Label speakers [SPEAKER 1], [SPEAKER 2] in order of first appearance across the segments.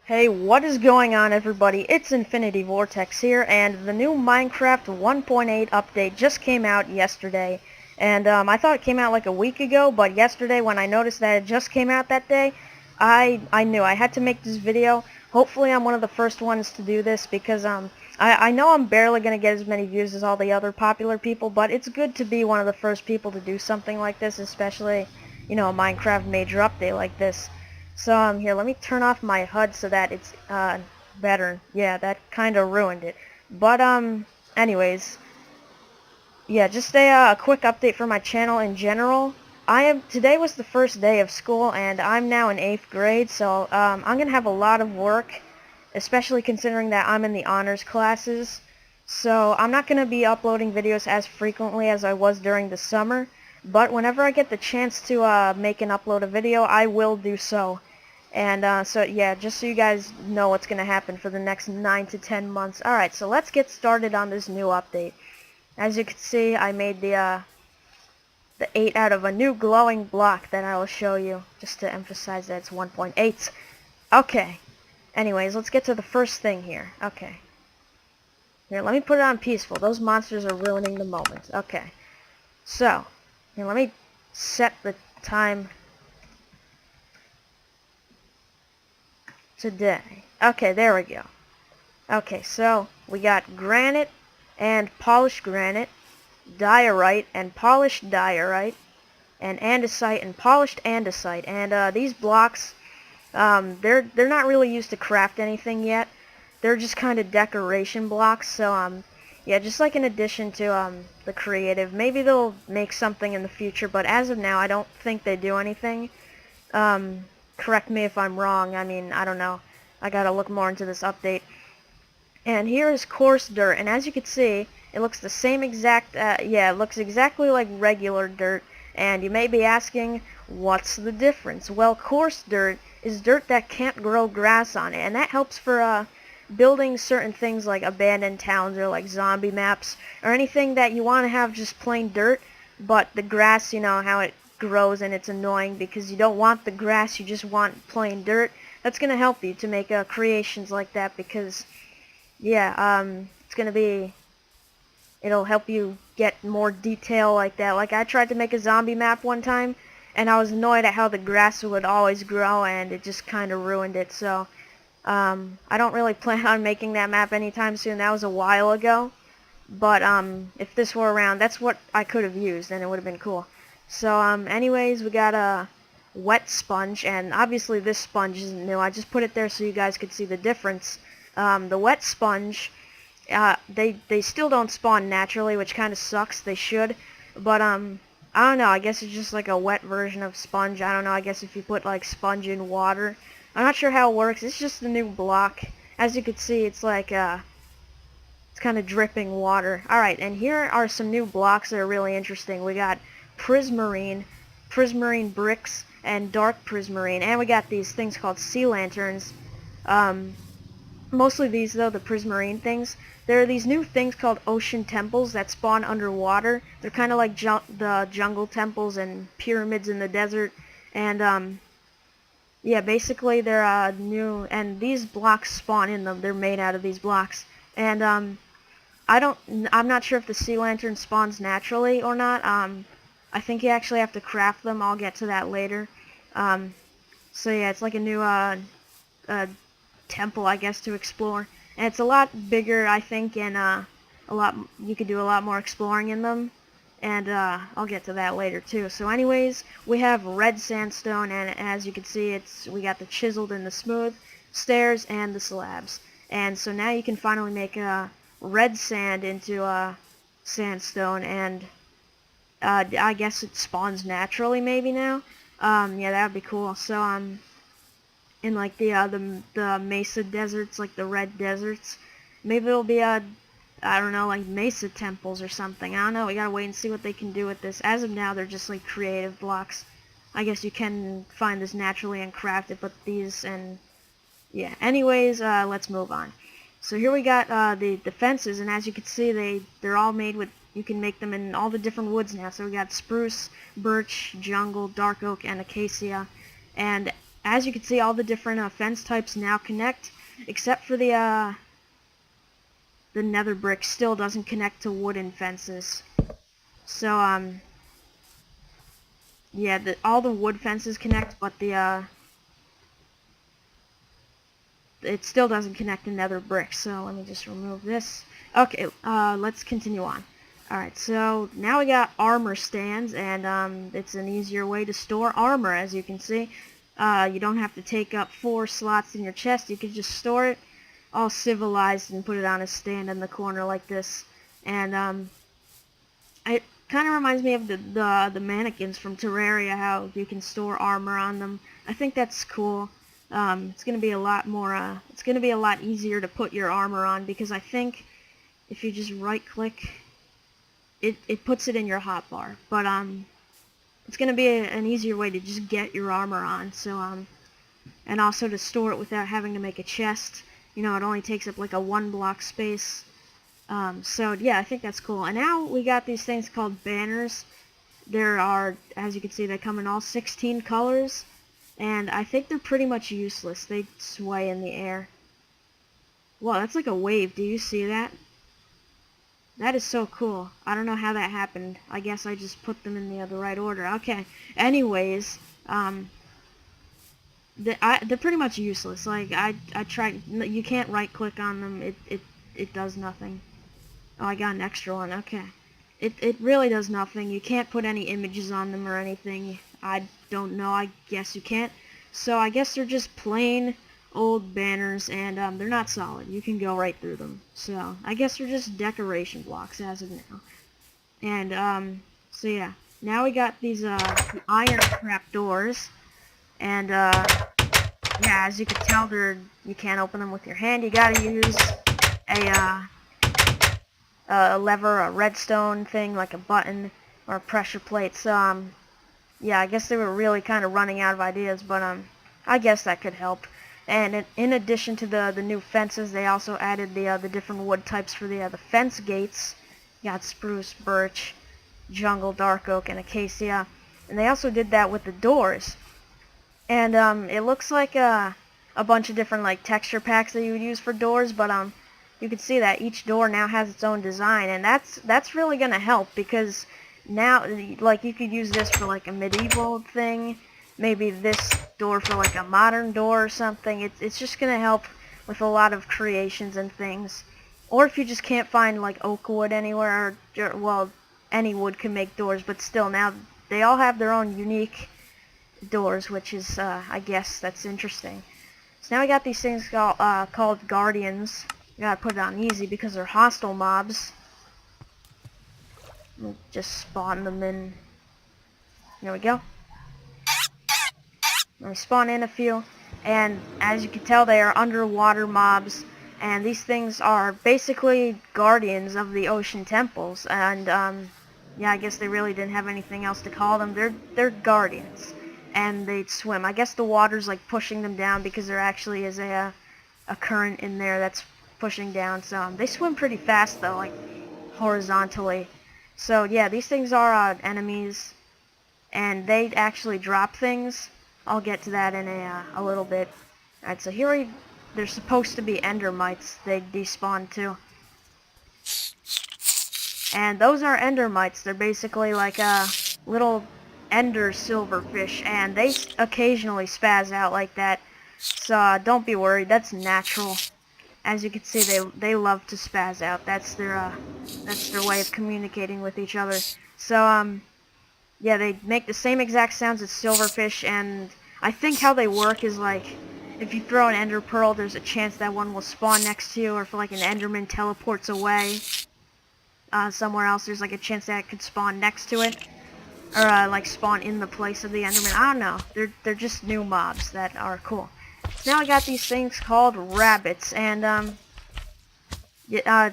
[SPEAKER 1] Hey, what is going on, everybody? It's Infinity Vortex here, and the new Minecraft 1.8 update just came out yesterday. And I thought it came out like a week ago, but yesterday when I noticed that it just came out that day, I knew I had to make this video. Hopefully I'm one of the first ones to do this because I know I'm barely going to get as many views as all the other popular people, but it's good to be one of the first people to do something like this, especially, a Minecraft major update like this. So here, let me turn off my HUD so that it's better. Yeah, that kind of ruined it. But anyways, yeah, just a quick update for my channel in general. Today was the first day of school, and I'm now in 8th grade, so I'm gonna have a lot of work, especially considering that I'm in the honors classes. So I'm not gonna be uploading videos as frequently as I was during the summer, but whenever I get the chance to make and upload a video, I will do so. And so yeah, just so you guys know what's gonna happen for the next 9 to 10 months. Alright, so let's get started on this new update. As you can see, I made the 8 out of a new glowing block that I will show you, just to emphasize that it's 1.8. Okay, anyways, let's get to the first thing here. Okay. Here, let me put it on peaceful. Those monsters are ruining the moment. Okay. So, here, let me set the time today. Okay, there we go. Okay, so we got granite and polished granite, diorite and polished diorite, and andesite and polished andesite. And these blocks, they're not really used to craft anything yet. They're just kind of decoration blocks. So yeah, just like in addition to the creative, maybe they'll make something in the future. But as of now, I don't think they do anything. Correct me if I'm wrong. I mean, I don't know. I gotta look more into this update. And here is coarse dirt, and as you can see, it looks the same exact, yeah, it looks exactly like regular dirt. And you may be asking, what's the difference? Well, coarse dirt is dirt that can't grow grass on it, and that helps for building certain things like abandoned towns or like zombie maps, or anything that you want to have just plain dirt, but the grass, you know, how it grows and it's annoying because you don't want the grass, you just want plain dirt. That's going to help you to make creations like that because yeah, it's gonna be, it'll help you get more detail like that. Like I tried to make a zombie map one time, and I was annoyed at how the grass would always grow, and it just kind of ruined it. So, I don't really plan on making that map anytime soon. That was a while ago. But, if this were around, that's what I could have used, and it would have been cool. So, anyways, we got a wet sponge, and obviously this sponge isn't new. I just put it there so you guys could see the difference. The wet sponge, they still don't spawn naturally, which kind of sucks. They should, but I don't know. I guess it's just like a wet version of sponge. I don't know. I guess if you put like sponge in water, I'm not sure how it works. It's just a new block. As you can see, it's like it's kind of dripping water. All right, and here are some new blocks that are really interesting. We got prismarine, prismarine bricks, and dark prismarine, and we got these things called sea lanterns. Mostly these, though, the prismarine things, there are these new things called ocean temples that spawn underwater. They're kind of like the jungle temples and pyramids in the desert. And, yeah, basically they're new, and these blocks spawn in them. They're made out of these blocks. And, I'm not sure if the sea lantern spawns naturally or not. I think you actually have to craft them. I'll get to that later. So yeah, it's like a new, temple, I guess, to explore, and it's a lot bigger, I think, and you could do a lot more exploring in them, and I'll get to that later too. So anyways, we have red sandstone, and as you can see, we got the chiseled and the smooth stairs and the slabs, and so now you can finally make red sand into sandstone, and I guess it spawns naturally maybe now. Yeah, that would be cool. So in like the mesa deserts, like the red deserts. Maybe it'll be I don't know, like mesa temples or something. I don't know. We gotta wait and see what they can do with this. As of now, they're just like creative blocks. I guess you can find this naturally and craft it, but these and yeah. Anyways, let's move on. So here we got the fences, and as you can see, they're all made with. You can make them in all the different woods now. So we got spruce, birch, jungle, dark oak, and acacia, and as you can see, all the different fence types now connect, except for the nether brick still doesn't connect to wooden fences. So yeah, all the wood fences connect, but it still doesn't connect to nether brick. So let me just remove this. Okay, let's continue on. Alright, so now we got armor stands, and it's an easier way to store armor, as you can see. You don't have to take up 4 slots in your chest. You can just store it all civilized and put it on a stand in the corner like this. And it kind of reminds me of the mannequins from Terraria, how you can store armor on them. I think that's cool. It's gonna be a lot more. It's gonna be a lot easier to put your armor on, because I think if you just right-click, it puts it in your hotbar. But it's gonna be an easier way to just get your armor on. So and also to store it without having to make a chest. You know, it only takes up like a 1-block space. So yeah, I think that's cool. And now we got these things called banners. There are, as you can see, they come in all 16 colors, and I think they're pretty much useless. They sway in the air. Whoa, that's like a wave. Do you see that? That is so cool. I don't know how that happened. I guess I just put them in the right order. Okay. Anyways, they're pretty much useless. Like I tried. You can't right-click on them. It does nothing. Oh, I got an extra one. Okay. It really does nothing. You can't put any images on them or anything. I don't know. I guess you can't. So I guess they're just plain old banners, and they're not solid. You can go right through them. So I guess they're just decoration blocks as of now. And so yeah. Now we got these iron trap doors, and yeah, as you can tell, you can't open them with your hand. You gotta use a lever, a redstone thing, like a button or a pressure plate. So yeah, I guess they were really kind of running out of ideas, but I guess that could help. And in addition to the new fences, they also added the different wood types for the fence gates. You got spruce, birch, jungle, dark oak, and acacia. And they also did that with the doors. And it looks like a bunch of different like texture packs that you would use for doors, but you can see that each door now has its own design, and that's really gonna help, because now, like, you could use this for like a medieval thing, maybe this door for like a modern door or something. It's just gonna help with a lot of creations and things. Or if you just can't find like oak wood anywhere, or well, any wood can make doors, but still, now they all have their own unique doors, which is I guess that's interesting. So now we got these things called guardians. You gotta put it on easy because they're hostile mobs. We'll just spawn them in. There we go. And we spawn in a few, and as you can tell, they are underwater mobs, and these things are basically guardians of the ocean temples. And yeah, I guess they really didn't have anything else to call them. They're guardians, and they swim. I guess the water's like pushing them down, because there actually is a current in there that's pushing down. So they swim pretty fast though, like horizontally. So yeah, these things are enemies, and they actually drop things. I'll get to that in a little bit. Alright, so here there's supposed to be endermites. They despawn too. And those are endermites. They're basically like little ender silverfish, and they occasionally spaz out like that. So don't be worried, that's natural. As you can see, they love to spaz out. That's their way of communicating with each other. So yeah, they make the same exact sounds as silverfish, and I think how they work is like, if you throw an ender pearl, there's a chance that one will spawn next to you, or if like an enderman teleports away somewhere else, there's like a chance that it could spawn next to it, or like spawn in the place of the enderman. I don't know. They're just new mobs that are cool. So now I got these things called rabbits, and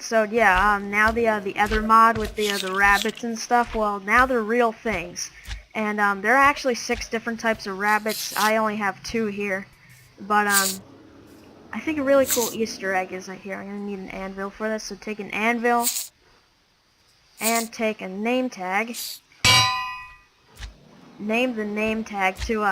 [SPEAKER 1] so yeah, now the other mod with the rabbits and stuff, well, now they're real things. And there are actually 6 different types of rabbits. I only have 2 here. But I think a really cool Easter egg is right here. I'm gonna need an anvil for this, so take an anvil and take a name tag. Name the name tag to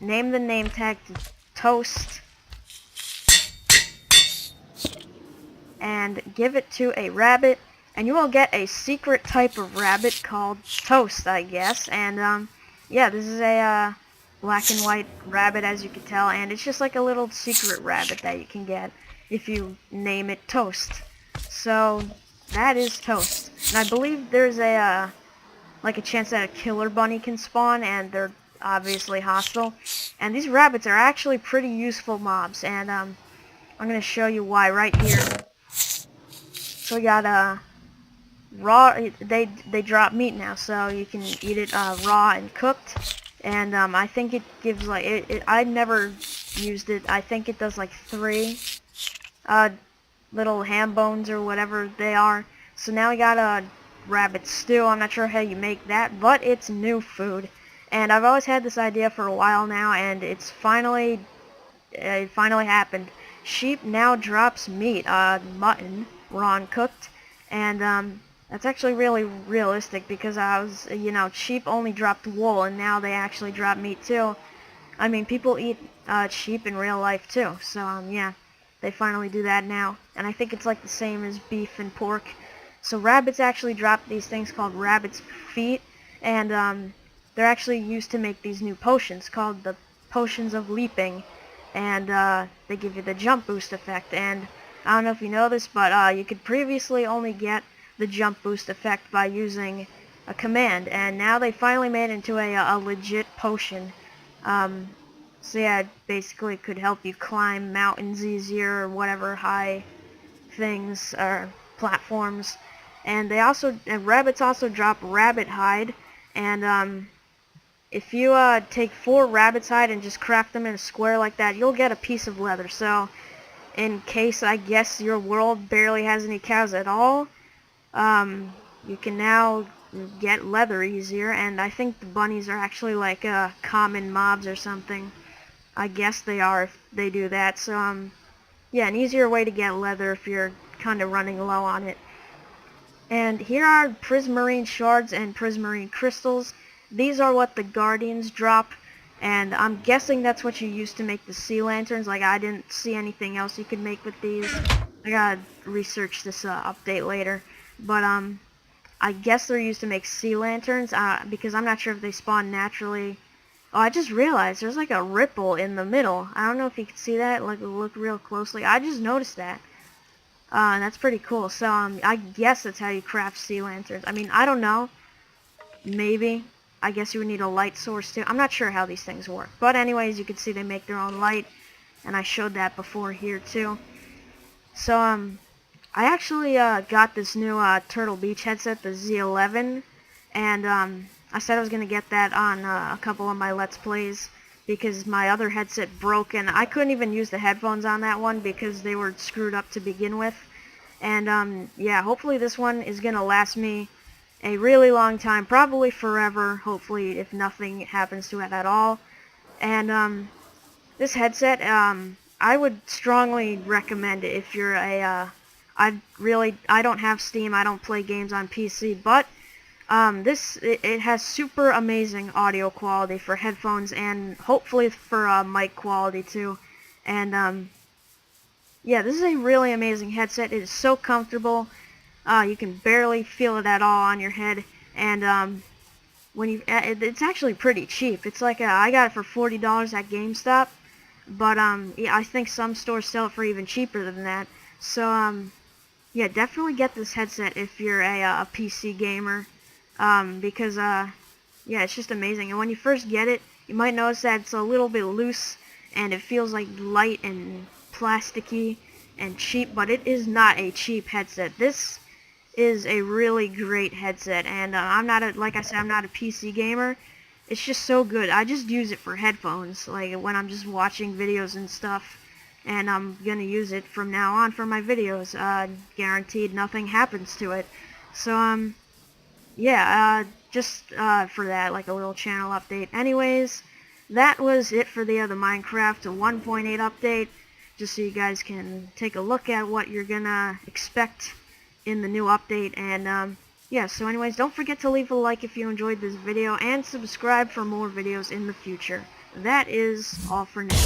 [SPEAKER 1] name the name tag to Toast, and give it to a rabbit, and you will get a secret type of rabbit called Toast, I guess. And yeah, this is a black and white rabbit, as you can tell, and it's just like a little secret rabbit that you can get if you name it Toast. So that is Toast, and I believe there's a like a chance that a killer bunny can spawn, and they're obviously hostile. And these rabbits are actually pretty useful mobs, and I'm gonna show you why right here. So we got raw. They drop meat now, so you can eat it raw and cooked. And I think it gives like I never used it. I think it does like 3 little ham bones or whatever they are. So now we got a rabbit stew. I'm not sure how you make that, but it's new food. And I've always had this idea for a while now, and it finally happened. Sheep now drops meat, mutton, raw and cooked, and that's actually really realistic because sheep only dropped wool, and now they actually drop meat too. I mean, people eat sheep in real life too, so yeah, they finally do that now, and I think it's like the same as beef and pork. So rabbits actually drop these things called rabbit's feet, and they're actually used to make these new potions called the potions of leaping, and they give you the jump boost effect. And I don't know if you know this, but you could previously only get the jump boost effect by using a command, and now they finally made it into a legit potion. So yeah, it basically could help you climb mountains easier or whatever high things or platforms. And rabbits also drop rabbit hide, and if you take 4 rabbit's hide and just craft them in a square like that, you'll get a piece of leather. So in case, I guess, your world barely has any cows at all, you can now get leather easier. And I think the bunnies are actually like common mobs or something. I guess they are if they do that. So yeah, an easier way to get leather if you're kind of running low on it. And here are prismarine shards and prismarine crystals. These are what the guardians drop, and I'm guessing that's what you use to make the sea lanterns. Like, I didn't see anything else you could make with these. I gotta research this update later. But I guess they're used to make sea lanterns, because I'm not sure if they spawn naturally. Oh, I just realized there's like a ripple in the middle. I don't know if you can see that, like, look real closely. I just noticed that. That's pretty cool. So, I guess that's how you craft sea lanterns. I mean, I don't know. Maybe. I guess you would need a light source too. I'm not sure how these things work. But anyways, you can see they make their own light. And I showed that before here too. So, I actually got this new Turtle Beach headset, the Z11. And I said I was going to get that on a couple of my Let's Plays, because my other headset broke, and I couldn't even use the headphones on that one because they were screwed up to begin with. And yeah, hopefully this one is going to last me a really long time, probably forever, hopefully, if nothing happens to it at all. And this headset, I would strongly recommend it if you're I don't have Steam, I don't play games on PC, but it has super amazing audio quality for headphones, and hopefully for mic quality too. And yeah, this is a really amazing headset. It is so comfortable. You can barely feel it at all on your head, and it's actually pretty cheap. It's like I got it for $40 at GameStop, but yeah, I think some stores sell it for even cheaper than that. So yeah, definitely get this headset if you're a PC gamer. Because yeah, it's just amazing. And when you first get it, you might notice that it's a little bit loose, and it feels like light and plasticky and cheap, but it is not a cheap headset. This is a really great headset, and like I said, I'm not a PC gamer. It's just so good. I just use it for headphones, like when I'm just watching videos and stuff, and I'm gonna use it from now on for my videos. Guaranteed nothing happens to it. So, yeah, just for that, like a little channel update. Anyways, that was it for the Minecraft 1.8 update, just so you guys can take a look at what you're gonna expect in the new update. And yeah, so anyways, don't forget to leave a like if you enjoyed this video, and subscribe for more videos in the future. that is all for now.